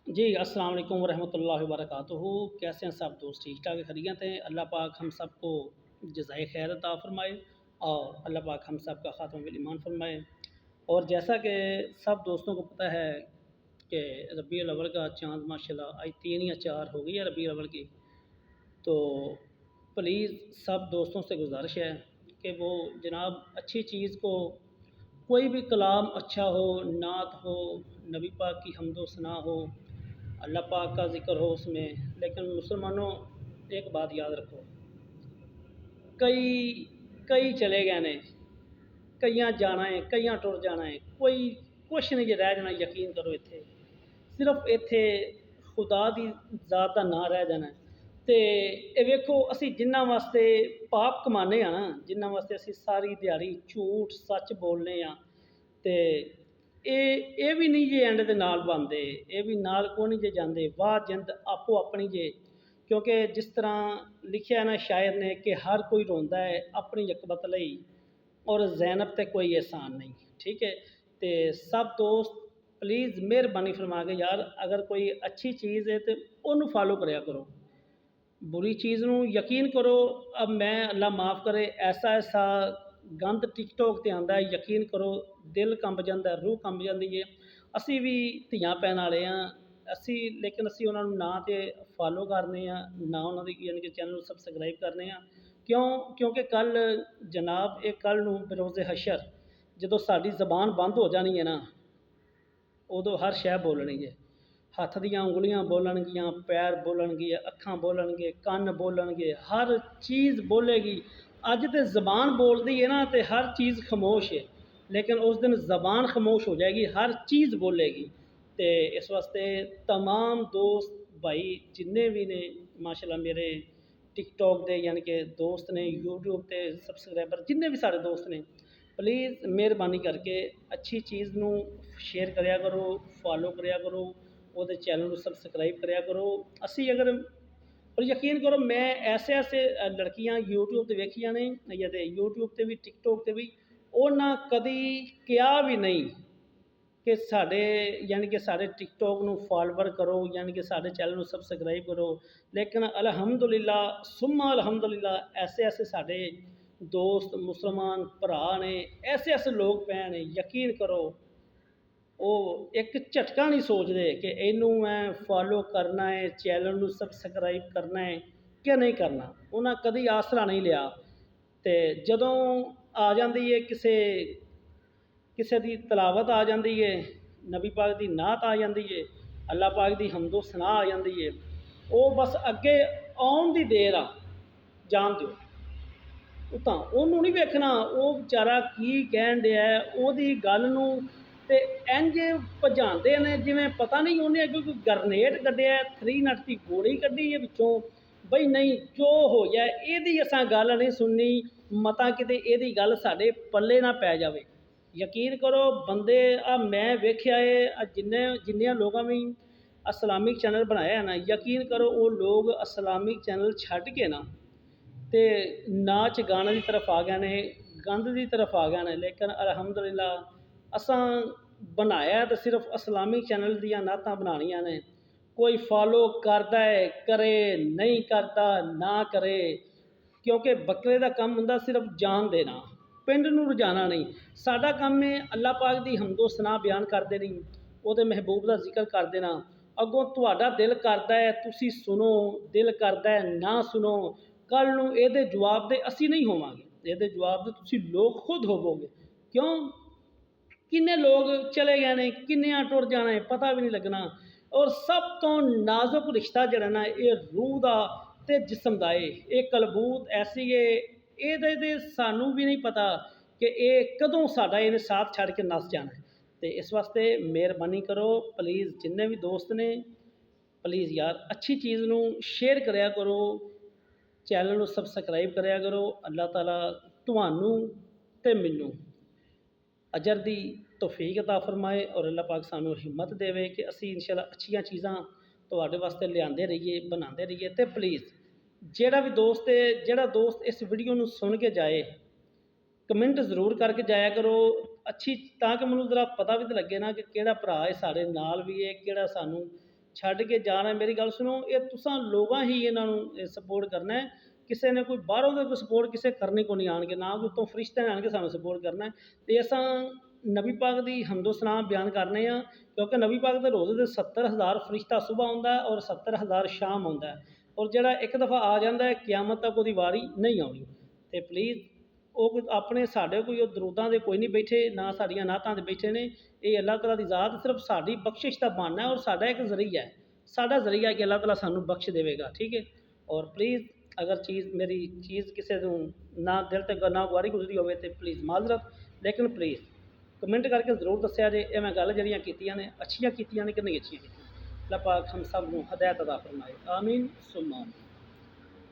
जी, अस्सलाम वालेकुम वरहमतुल्लाहि वबरकातुहू। कैसे हैं सब दोस्त? ठीक ठाक खैरियत हैं? अल्लाह पाक हम सबको जज़ाए खैर अता फ़रमाए और अल्लाह पाक हम सब का ख़ात्मा बिल ईमान फ़रमाए। और जैसा कि सब दोस्तों को पता है कि रबीउल अव्वल का चाँद माशाल्लाह आज 3 या 4 हो गई है रबीउल अव्वल की। तो प्लीज़ सब दोस्तों से गुज़ारिश है कि वो जनाब अच्छी चीज़ को, कोई भी कलाम अच्छा हो, नात हो, नबी पाक की हम्दो सना हो, अल्लाह पाक का ज़िक्र हो उसमें। लेकिन मुसलमानों, एक बात याद रखो, कई कई चले गए ने, कईयां जाना है, कईयां टुर जाना है, कोई कुछ नहीं जे रह जाना। यकीन करो इत्थे सिर्फ इत्थे खुदा दी ज़ात दा नां रह जाना है। ते ये वेखो असी जिन्ना वास्ते पाप कमाने आ ना, जिन्ना वास्ते असी सारी दिहाड़ी झूठ सच बोलने आ, ते ये भी नहीं जे एंड दे नाल बनदे, ये भी नाल को नहीं जे जांदे। वाह जिंद आपो अपनी जे, क्योंकि जिस तरह लिखिया है ना शायर ने कि हर कोई रोंदा है अपनी यकबत लई और ज़ैनब ते कोई एहसान नहीं। ठीक है, तो सब दोस्त प्लीज़ मेहरबानी फरमा के यार, अगर कोई अच्छी चीज़ है तो उन्होंने फॉलो कराया करो, बुरी चीज़ ਨੂੰ यकीन करो। अब मैं अल्लाह माफ़ करे ऐसा ऐसा गंद टिकटॉक ਤੇ ਆਉਂਦਾ है, यकीन करो दिल कंब ਜਾਂਦਾ, रूह कंब ਜਾਂਦੀ है। ਅਸੀਂ ਵੀ ਧੀਆਂ ਪੈਣ ਵਾਲੇ ਆ, ਅਸੀਂ ਲੇਕਿਨ ਅਸੀਂ ਉਹਨਾਂ ਨੂੰ ਨਾ ਤੇ ਫਾਲੋ ਕਰਨੇ ਆ, ਨਾ ਉਹਨਾਂ ਦੀ ਯਾਨੀ ਕਿ ਚੈਨਲ ਨੂੰ ਸਬਸਕ੍ਰਾਈਬ ਕਰਨੇ ਆ। ਕਿਉਂਕਿ ਕੱਲ ਜਨਾਬ, ਇਹ ਕੱਲ ਨੂੰ ਬਰੋਜ਼ੇ ਹਸ਼ਰ ਜਦੋਂ ਸਾਡੀ ਜ਼ਬਾਨ ਬੰਦ ਹੋ ਜਾਣੀ ਹੈ ਨਾ, ਉਦੋਂ ਹਰ ਸ਼ੈ ਬੋਲਣੀ ਹੈ। हथ दियाँ उंगलियां बोलणगियां, पैर बोलणगे, अखां बोलणगे, कन्न बोलणगे, हर चीज़ बोलेगी। अज तो ज़बान बोलती है ना तो हर चीज़ खामोश है, लेकिन उस दिन ज़बान खामोश हो जाएगी, हर चीज़ बोलेगी। तो इस वास्ते तमाम दोस्त भाई जिन्ने भी ने माशाल्लाह मेरे टिकटॉक के यानी कि दोस्त ने, यूट्यूब के सबसक्राइबर जिन्ने भी सारे दोस्त ने, प्लीज़ मेहरबानी करके अच्छी चीज़ नू शेयर कराया करो, फॉलो कराया करो, ਉਹਦੇ ਚੈਨਲ ਨੂੰ ਸਬਸਕ੍ਰਾਈਬ ਕਰਿਆ ਕਰੋ। ਅਸੀਂ ਅਗਰ ਪਰ ਯਕੀਨ ਕਰੋ, ਮੈਂ ਐਸੇ ਐਸੇ ਲੜਕੀਆਂ YouTube ਤੇ ਵੇਖੀਆਂ ਨੇ, ਜਾਂ ਤੇ YouTube ਤੇ ਵੀ TikTok ਤੇ ਵੀ, ਉਹਨਾਂ ਕਦੀ ਕਿਹਾ ਵੀ ਨਹੀਂ ਕਿ ਸਾਡੇ ਯਾਨੀ ਕਿ ਸਾਡੇ TikTok ਨੂੰ ਫਾਲੋਵਰ ਕਰੋ, ਯਾਨੀ ਕਿ ਸਾਡੇ ਚੈਨਲ ਨੂੰ ਸਬਸਕ੍ਰਾਈਬ ਕਰੋ। ਲੇਕਿਨ ਅਲਹਮਦੁਲਿਲਾ ਸੁੰਮਾ ਅਲਹਮਦੁਲਿਲਾ ਐਸੇ ਐਸੇ ਸਾਡੇ ਦੋਸਤ ਮੁਸਲਮਾਨ ਭਰਾ ਨੇ, ਐਸੇ ਐਸੇ ਲੋਕ ਪਏ ਨੇ, ਯਕੀਨ ਕਰੋ ਉਹ ਇੱਕ ਝਟਕਾ ਨਹੀਂ ਸੋਚਦੇ ਕਿ ਇਹਨੂੰ ਮੈਂ ਫਾਲੋ ਕਰਨਾ ਹੈ, ਚੈਨਲ ਨੂੰ ਸਬਸਕ੍ਰਾਈਬ ਕਰਨਾ ਹੈ ਕਿ ਨਹੀਂ ਕਰਨਾ। ਉਹਨਾਂ ਕਦੀ ਆਸਰਾ ਨਹੀਂ ਲਿਆ। ਤੇ ਜਦੋਂ ਆ ਜਾਂਦੀ ਹੈ ਕਿਸੇ ਦੀ ਤਲਾਵਤ ਆ ਜਾਂਦੀ ਹੈ, ਨਬੀ ਪਾਕ ਦੀ ਨਾਤ ਆ ਜਾਂਦੀ ਹੈ, ਅੱਲਾਹ ਪਾਕ ਦੀ ਹਮਦੋ ਸਨਾ ਆ ਜਾਂਦੀ ਹੈ, ਉਹ ਬਸ ਅੱਗੇ ਆਉਣ ਦੀ ਦੇਰ ਆ, ਜਾਣ ਦਿਓ। ਉਹ ਤਾਂ ਉਹਨੂੰ ਨਹੀਂ ਵੇਖਣਾ ਉਹ ਵਿਚਾਰਾ ਕੀ ਕਹਿਣ ਡਿਆ, ਉਹਦੀ ਗੱਲ ਨੂੰ ਤੇ ਇੰਜ ਭਜਾਉਂਦੇ ਨੇ ਜਿਵੇਂ ਪਤਾ ਨਹੀਂ ਉਹਨੇ ਅੱਗੇ ਕੋਈ ਗਰਨੇਡ ਕੱਢਿਆ, 3 ਨਟ ਦੀ ਗੋਲੀ ਕੱਢੀ ਹੈ ਵਿੱਚੋਂ। ਬਈ ਨਹੀਂ, ਜੋ ਹੋ ਜਾਏ ਇਹਦੀ ਅਸਾਂ ਗੱਲ ਨਹੀਂ ਸੁਣਨੀ, ਮਤਾ ਕਿਤੇ ਇਹਦੀ ਗੱਲ ਸਾਡੇ ਪੱਲੇ ਨਾ ਪੈ ਜਾਵੇ। ਯਕੀਨ ਕਰੋ ਬੰਦੇ ਆ ਮੈਂ ਵੇਖਿਆ ਹੈ, ਜਿੰਨਿਆਂ ਲੋਕਾਂ ਵੀ ਇਸਲਾਮਿਕ ਚੈਨਲ ਬਣਾਇਆ ਨਾ, ਯਕੀਨ ਕਰੋ ਉਹ ਲੋਕ ਇਸਲਾਮਿਕ ਚੈਨਲ ਛੱਡ ਕੇ ਨਾ ਤੇ ਨਾਚ ਗਾਣੇ ਦੀ ਤਰਫ ਆ ਗਏ ਨੇ, ਗੰਦ ਦੀ ਤਰਫ ਆ ਗਏ ਨੇ। ਲੇਕਿਨ ਅਲਹਮਦੁਲਿਲਾ असां बनाया तो सिर्फ इस्लामिक चैनल दियां नातां बनानियां ने। कोई फॉलो करता है करे, नहीं करता ना करे, क्योंकि बकरे का काम हुंदा सिर्फ जान देना, पिंड नूं रजाना नहीं। साडा काम है अल्लाह पाक दी हम्दो सना बयान कर देनी, उहदे महबूब का जिक्र कर देना। अगों तुहाडा दिल करता है तुसी सुनो, दिल करता है ना सुनो, कल नूं इहदे जवाब दे असी नहीं होवांगे, इहदे जवाब दे तुसी लोग खुद होवोगे। क्यों? किन्ने लोग चले गए ने, किन्नियां टुर जाना है पता भी नहीं लगना। और सब तो नाजुक रिश्ता जड़ा ना ये रूह का ते जिस्म का है, ये कलबूत ऐसी है, ये सानू भी नहीं पता कि ये कदों साडा इन्हें साथ छड़ के नस जाना है। तो इस वास्ते मेहरबानी करो प्लीज़, जिन्ने भी दोस्त ने प्लीज़ यार अच्छी चीज़ नू शेयर कराया करो, चैनल नू सबसक्राइब कराया करो। अल्लाह ताला तुहानू ते मैनू अजर दी तौफीक अता फरमाए और अल्लाह पाक सानू हिम्मत देवे कि असी इंशाअल्लाह अच्छियां चीज़ां तुहाडे वास्ते लिआंदे रहिए, बनाते रहिए। तो प्लीज़ जेड़ा भी दोस्त है, जेड़ा दोस्त इस वीडियो नू सुन के जाए, कमेंट जरूर करके जाया करो अच्छी, ताकि मैनू ज़रा पता भी तो लगे ना कि केड़ा भरा है साढ़े नाल भी है, केड़ा सानू ਛੱਡ ਕੇ ਜਾ ਰਹੇ। ਮੇਰੀ ਗੱਲ ਸੁਣੋ, ਇਹ ਤੁਸਾਂ ਲੋਕਾਂ ਹੀ ਇਹਨਾਂ ਨੂੰ ਸਪੋਰਟ ਕਰਨਾ ਹੈ। ਕਿਸੇ ਨੇ ਕੋਈ ਬਾਹਰੋਂ ਦਾ ਕੋਈ ਸਪੋਰਟ ਕਿਸੇ ਕਰਨੀ ਕੋ ਨਹੀਂ ਆਣਗੇ, ਨਾ ਕੋਈ ਉੱਤੋਂ ਫਰਿਸ਼ਤੇ ਆਣਗੇ ਸਾਨੂੰ ਸਪੋਰਟ ਕਰਨਾ। ਅਤੇ ਅਸਾਂ ਨਬੀ ਪਾਕ ਦੀ ਹਮਦੋ ਸਨਾ ਬਿਆਨ ਕਰਨੇ ਆ, ਕਿਉਂਕਿ ਨਬੀ ਪਾਕ ਦੇ ਰੋਜ਼ੇ ਦੇ 70,000 ਫਰਿਸ਼ਤਾ ਸੁਬਹ ਆਉਂਦਾ ਔਰ 70,000 ਸ਼ਾਮ ਆਉਂਦਾ, ਔਰ ਜਿਹੜਾ ਇੱਕ ਦਫਾ ਆ ਜਾਂਦਾ ਹੈ ਕਿਆਮਤ ਤੱਕ ਉਹਦੀ ਵਾਰੀ ਨਹੀਂ ਆਉਣੀ। ਅਤੇ ਪਲੀਜ਼ ਉਹ ਕੋਈ ਆਪਣੇ ਸਾਡੇ ਕੋਈ ਉਹ ਦਰੂਦਾਂ ਦੇ ਕੋਈ ਨਹੀਂ ਬੈਠੇ, ਨਾ ਸਾਡੀਆਂ ਨਾਤਾਂ ਦੇ ਬੈਠੇ ਨੇ। ਇਹ ਅੱਲਾਹ ਤਾਲਾ ਦੀ ਜ਼ਾਤ ਸਿਰਫ ਸਾਡੀ ਬਖਸ਼ਿਸ਼ ਦਾ ਬਹਾਨਾ ਹੈ, ਔਰ ਸਾਡਾ ਇੱਕ ਜ਼ਰੀਆ ਹੈ, ਸਾਡਾ ਜ਼ਰੀਆ ਕਿ ਅੱਲਾਹ ਤਾਲਾ ਸਾਨੂੰ ਬਖਸ਼ ਦੇਵੇਗਾ। ਠੀਕ ਹੈ। ਔਰ ਪਲੀਜ਼ ਅਗਰ ਮੇਰੀ ਚੀਜ਼ ਕਿਸੇ ਨੂੰ ਨਾ ਦਿਲ ਤੇ ਨਾ ਗੁਆਰੀ ਗੁਜ਼ਰੀ ਹੋਵੇ ਤਾਂ ਪਲੀਜ਼ ਮਾਜ਼ਰਤ, ਲੇਕਿਨ ਪਲੀਜ਼ ਕਮੈਂਟ ਕਰਕੇ ਜ਼ਰੂਰ ਦੱਸਿਆ ਜੇ ਇਹ ਮੈਂ ਗੱਲ ਜਿਹੜੀਆਂ ਕੀਤੀਆਂ ਨੇ ਅੱਛੀਆਂ ਕੀਤੀਆਂ ਨੇ ਕਿ ਨਹੀਂ ਅੱਛੀਆਂ ਕੀਤੀਆਂ। ਅੱਲਾਹ ਪਾਕ ਹਮ ਸਭ ਨੂੰ ਹਦਾਇਤ ਅਤਾ ਫਰਮਾਏ। ਆਮੀਨ ਸੁੰਮਾ ਆਮੀਨ।